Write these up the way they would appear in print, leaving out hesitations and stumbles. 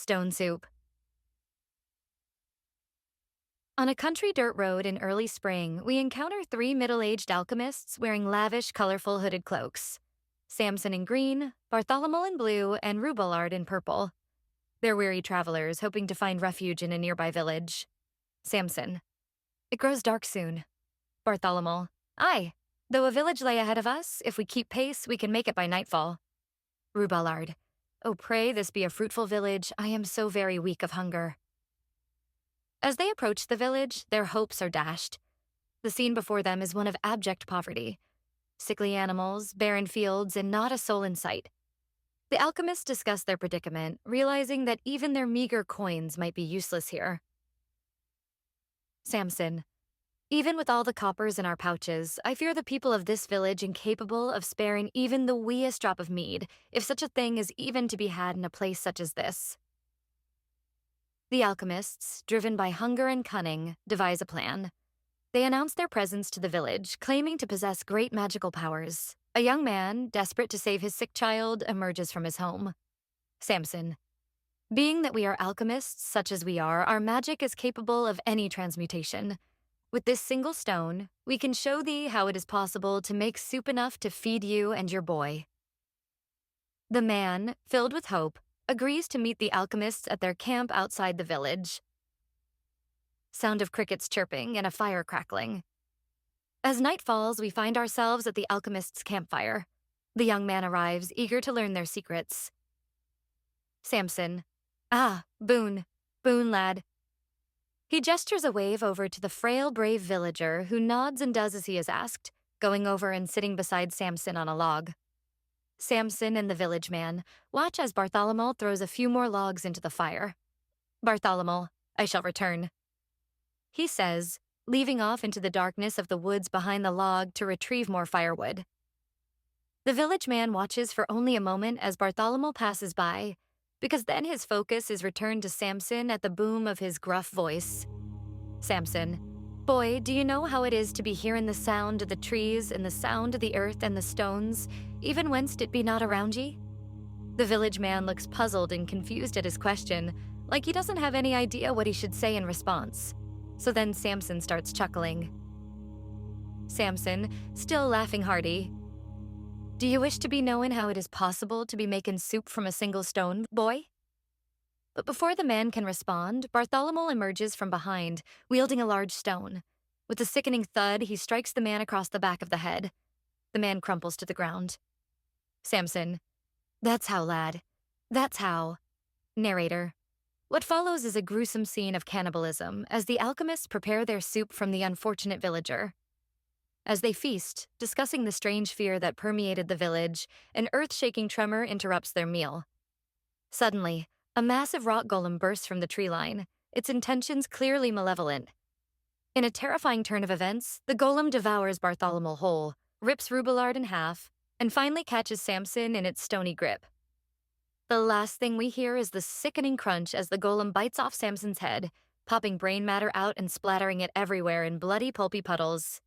Stone Soup. On a country dirt road in early spring, we encounter three middle-aged alchemists wearing lavish, colorful hooded cloaks. Samson in green, Bartholomew in blue, and Ruballard in purple. They're weary travelers hoping to find refuge in a nearby village. Samson. It grows dark soon. Bartholomew. Aye. Though a village lay ahead of us, if we keep pace, we can make it by nightfall. Ruballard. Oh, pray this be a fruitful village. I am so very weak of hunger. As they approach the village, their hopes are dashed. The scene before them is one of abject poverty. Sickly animals, barren fields, and not a soul in sight. The alchemists discuss their predicament, realizing that even their meager coins might be useless here. Samson. Even with all the coppers in our pouches, I fear the people of this village incapable of sparing even the weest drop of mead, if such a thing is even to be had in a place such as this. The alchemists, driven by hunger and cunning, devise a plan. They announce their presence to the village, claiming to possess great magical powers. A young man, desperate to save his sick child, emerges from his home. Samson. Being that we are alchemists, such as we are, our magic is capable of any transmutation. With this single stone, we can show thee how it is possible to make soup enough to feed you and your boy. The man, filled with hope, agrees to meet the alchemists at their camp outside the village. Sound of crickets chirping and a fire crackling. As night falls, we find ourselves at the alchemists' campfire. The young man arrives, eager to learn their secrets. Samson. Ah, Boone, lad. He gestures a wave over to the frail, brave villager who nods and does as he is asked, going over and sitting beside Samson on a log. Samson and the village man watch as Bartholomew throws a few more logs into the fire. Bartholomew, I shall return. He says, leaving off into the darkness of the woods behind the log to retrieve more firewood. The village man watches for only a moment as Bartholomew passes by, because then his focus is returned to Samson at the boom of his gruff voice. Samson. Boy, do you know how it is to be hearing the sound of the trees and the sound of the earth and the stones, even whenst it be not around ye? The village man looks puzzled and confused at his question, like he doesn't have any idea what he should say in response. So then Samson starts chuckling. Samson, still laughing hearty. Do you wish to be knowing how it is possible to be making soup from a single stone, boy? But before the man can respond, Bartholomew emerges from behind, wielding a large stone. With a sickening thud, he strikes the man across the back of the head. The man crumples to the ground. Samson. That's how, lad. That's how. Narrator. What follows is a gruesome scene of cannibalism as the alchemists prepare their soup from the unfortunate villager. As they feast, discussing the strange fear that permeated the village, an earth-shaking tremor interrupts their meal. Suddenly, a massive rock golem bursts from the tree line, its intentions clearly malevolent. In a terrifying turn of events, the golem devours Bartholomew whole, rips Ruballard in half, and finally catches Samson in its stony grip. The last thing we hear is the sickening crunch as the golem bites off Samson's head, popping brain matter out and splattering it everywhere in bloody, pulpy puddles.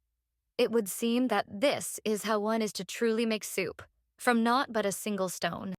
It would seem that this is how one is to truly make soup, from naught but a single stone.